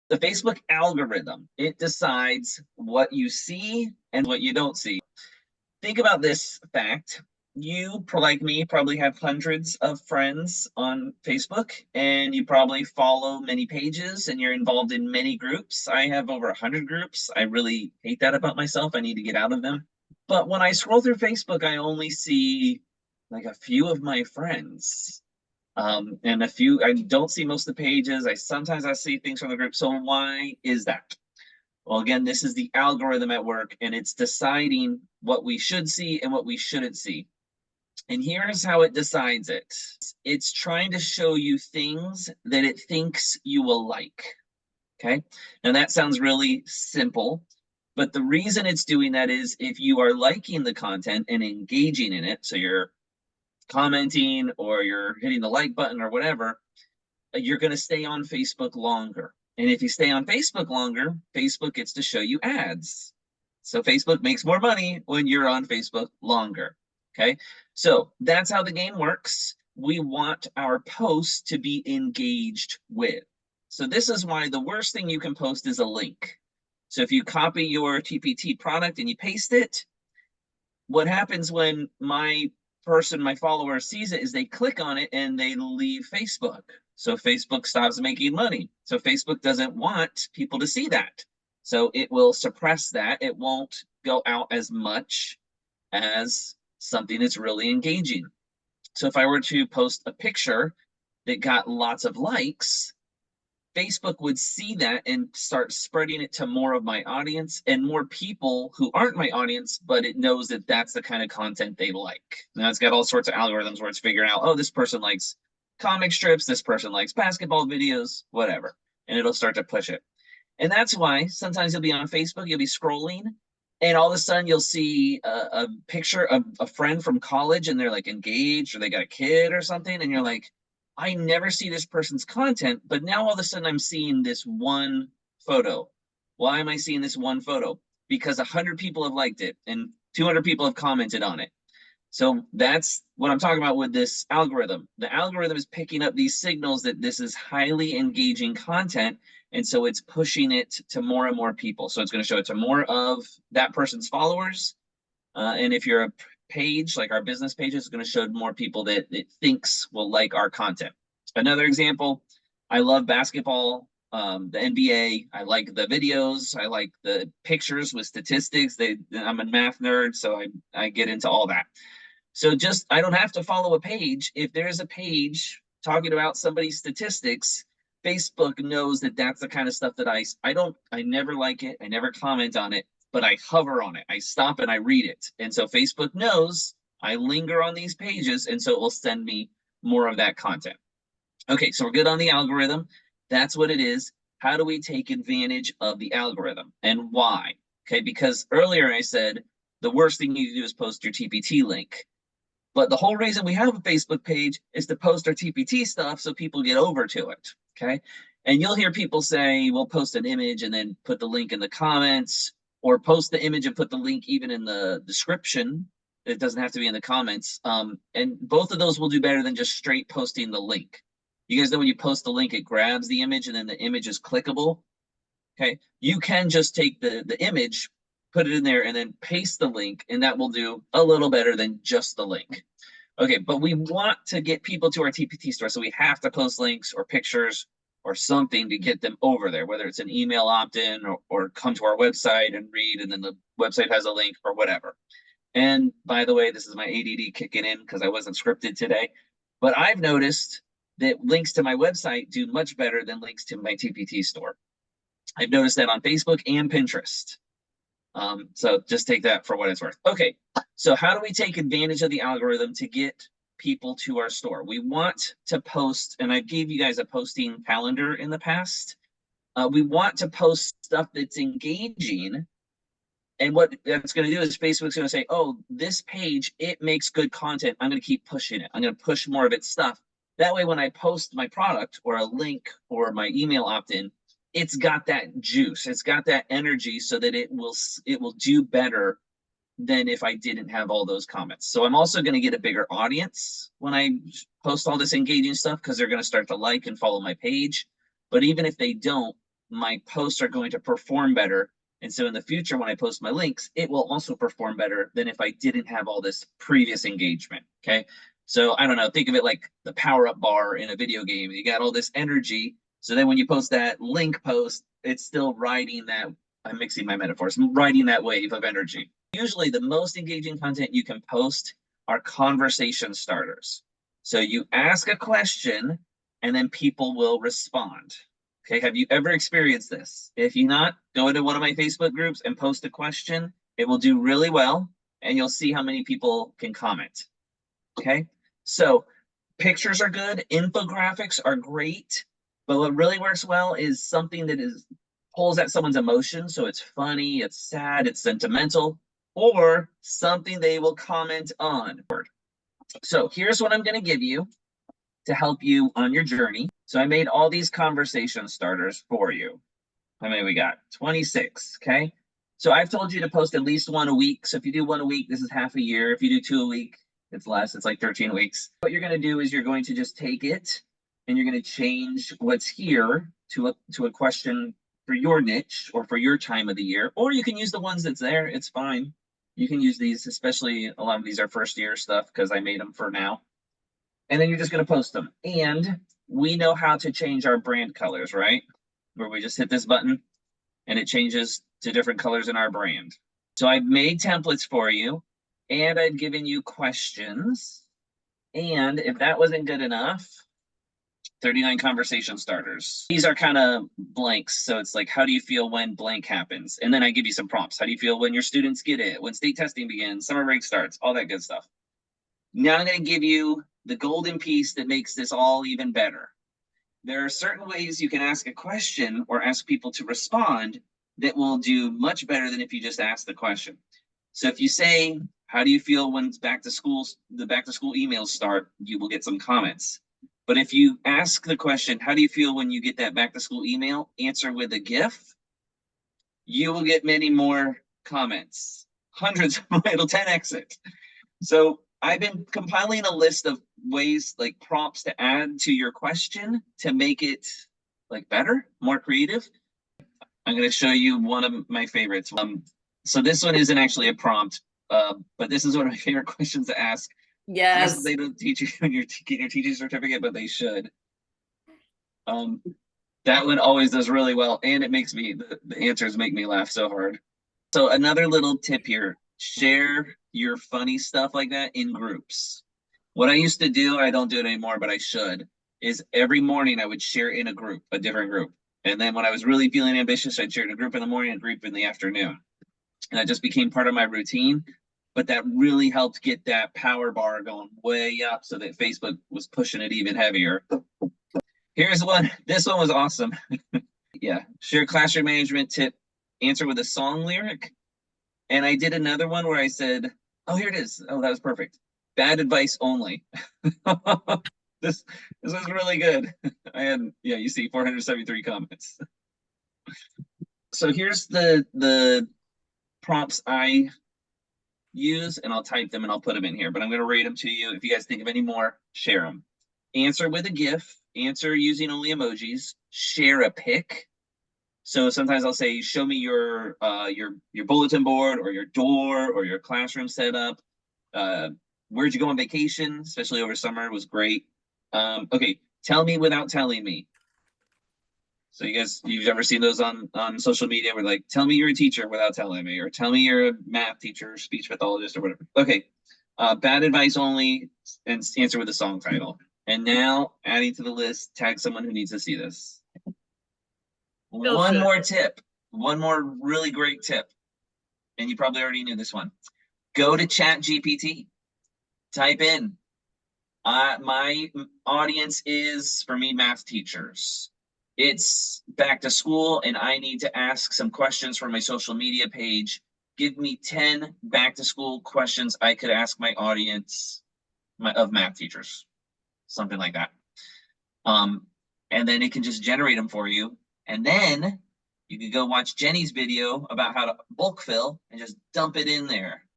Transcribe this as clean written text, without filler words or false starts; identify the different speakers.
Speaker 1: The Facebook algorithm, it decides what you see and what you don't see. Think about this fact. You, like me, probably have hundreds of friends on Facebook, and you probably follow many pages and you're involved in many groups. I have over 100 groups. I really hate that about myself. I need to get out of them. But when I scroll through Facebook, I only see like a few of my friends. And a few, I don't see most of the pages. Sometimes I see things from the group. So why is that? Well, again, this is the algorithm at work, and it's deciding what we should see and what we shouldn't see. And here's how it decides it. It's trying to show you things that it thinks you will like. Okay. Now that sounds really simple, but the reason it's doing that is if you are liking the content and engaging in it, so you're commenting or you're hitting the like button or whatever, you're going to stay on Facebook longer. And if you stay on Facebook longer, Facebook gets to show you ads. So Facebook makes more money when you're on Facebook longer. Okay. So that's how the game works. We want our posts to be engaged with. So this is why the worst thing you can post is a link. So if you copy your TpT product and you paste it, what happens when my follower sees it is they click on it and they leave Facebook. So Facebook stops making money. So Facebook doesn't want people to see that. So it will suppress that. It won't go out as much as something that's really engaging. So if I were to post a picture that got lots of likes, Facebook would see that and start spreading it to more of my audience and more people who aren't my audience, but it knows that that's the kind of content they like. Now it's got all sorts of algorithms where it's figuring out, oh, this person likes comic strips, this person likes basketball videos, whatever. And it'll start to push it. And that's why sometimes you'll be on Facebook, you'll be scrolling, and all of a sudden you'll see a picture of a friend from college and they're like engaged or they got a kid or something. And you're like, I never see this person's content, but now all of a sudden I'm seeing this one photo. Why am I seeing this one photo? Because 100 people have liked it and 200 people have commented on it. So that's what I'm talking about with this algorithm. The algorithm is picking up these signals that this is highly engaging content, and so it's pushing it to more and more people. So it's going to show it to more of that person's followers. And if you're a page, like our business page, is going to show more people that it thinks will like our content. Another example, I love basketball, the NBA. I like the videos. I like the pictures with statistics. I'm a math nerd, so I get into all that. So just, I don't have to follow a page. If there's a page talking about somebody's statistics, Facebook knows that that's the kind of stuff that I never like it. I never comment on it, but I hover on it. I stop and I read it. And so Facebook knows I linger on these pages, and so it will send me more of that content. Okay, so we're good on the algorithm. That's what it is. How do we take advantage of the algorithm and why? Okay, because earlier I said the worst thing you do is post your TpT link. But the whole reason we have a Facebook page is to post our TpT stuff so people get over to it, okay? And you'll hear people say, we'll post an image and then put the link in the comments, or post the image and put the link even in the description. It doesn't have to be in the comments. And both of those will do better than just straight posting the link. You guys know when you post the link, it grabs the image and then the image is clickable. Okay, you can just take the image, put it in there, and then paste the link, and that will do a little better than just the link. Okay, but we want to get people to our TpT store, so we have to post links or pictures or something to get them over there, whether it's an email opt-in or come to our website and read, and then the website has a link or whatever. And by the way, this is my ADD kicking in because I wasn't scripted today, but I've noticed that links to my website do much better than links to my TpT store. I've noticed that on Facebook and Pinterest. So just take that for what it's worth. Okay, so how do we take advantage of the algorithm to get people to our store? We want to post, and I gave you guys a posting calendar in the past. We want to post stuff that's engaging. And what that's going to do is Facebook's going to say, oh, this page, it makes good content. I'm going to keep pushing it. I'm going to push more of its stuff. That way, when I post my product or a link or my email opt-in, it's got that juice, it's got that energy so that it will do better than if I didn't have all those comments. So I'm also going to get a bigger audience when I post all this engaging stuff because they're going to start to like and follow my page. But even if they don't, my posts are going to perform better. And so in the future, when I post my links, it will also perform better than if I didn't have all this previous engagement. Okay. So I don't know, think of it like the power-up bar in a video game. You got all this energy. So then when you post that link post, it's still riding that, I'm mixing my metaphors, riding that wave of energy. Usually the most engaging content you can post are conversation starters. So you ask a question and then people will respond. Okay, have you ever experienced this? If you not, go into one of my Facebook groups and post a question. It will do really well, and you'll see how many people can comment. Okay, so pictures are good, infographics are great, but what really works well is something that pulls at someone's emotion. So it's funny, it's sad, it's sentimental, or something they will comment on. So here's what I'm going to give you to help you on your journey. So I made all these conversation starters for you. How many we got? 26, okay? So I've told you to post at least one a week. So if you do one a week, this is half a year. If you do 2 a week, it's less, it's like 13 weeks. What you're gonna do is you're going to just take it and you're gonna change what's here to a question for your niche or for your time of the year, or you can use the ones that's there, it's fine. You can use these, especially a lot of these are first year stuff because I made them for now. And then you're just going to post them. And we know how to change our brand colors, right? Where we just hit this button and it changes to different colors in our brand. So I've made templates for you and I've given you questions. And if that wasn't good enough, 39 conversation starters. These are kind of blanks. So it's like, how do you feel when blank happens? And then I give you some prompts. How do you feel when your students get it? When state testing begins, summer break starts, all that good stuff. Now I'm going to give you the golden piece that makes this all even better. There are certain ways you can ask a question or ask people to respond that will do much better than if you just ask the question. So if you say, how do you feel when the back to school emails start, you will get some comments. But if you ask the question, how do you feel when you get that back to school email, answer with a GIF, you will get many more comments, hundreds, it'll 10x it. So I've been compiling a list of ways, like prompts to add to your question to make it like better, more creative. I'm going to show you one of my favorites. So this one isn't actually a prompt, but this is one of my favorite questions to ask.
Speaker 2: Yes.
Speaker 1: They don't teach you when you're getting your teaching certificate, but they should. That one always does really well, and it makes me, the answers make me laugh so hard. So another little tip here, share your funny stuff like that in groups. What I used to do, I don't do it anymore, but I should, is every morning I would share in a group, a different group. And then when I was really feeling ambitious, I'd share in a group in the morning and a group in the afternoon. And that just became part of my routine. But that really helped get that power bar going way up so that Facebook was pushing it even heavier. Here's one. This one was awesome. Yeah. Share classroom management tip. Answer with a song lyric. And I did another one where I said, oh, here it is. Oh, that was perfect. Bad advice only. This was really good. I had, yeah, you see 473 comments. So here's the prompts I use, and I'll type them and I'll put them in here, but I'm going to rate them to you. If you guys think of any more, share them. Answer with a GIF, answer using only emojis, share a pic. So sometimes I'll say, show me your bulletin board or your door or your classroom setup. Where'd you go on vacation, especially over summer, was great. Okay, tell me without telling me. So you've ever seen those on social media where like, tell me you're a teacher without telling me, or tell me you're a math teacher, speech pathologist, or whatever. Okay, bad advice only, and answer with a song title. And now, adding to the list, tag someone who needs to see this. One more tip, one more really great tip, and you probably already knew this one. Go to ChatGPT, type in. My audience is, for me, math teachers. It's back to school and I need to ask some questions from my social media page. Give me 10 back to school questions I could ask my audience of math teachers, something like that. And then it can just generate them for you. And then you can go watch Jenny's video about how to bulk fill and just dump it in there.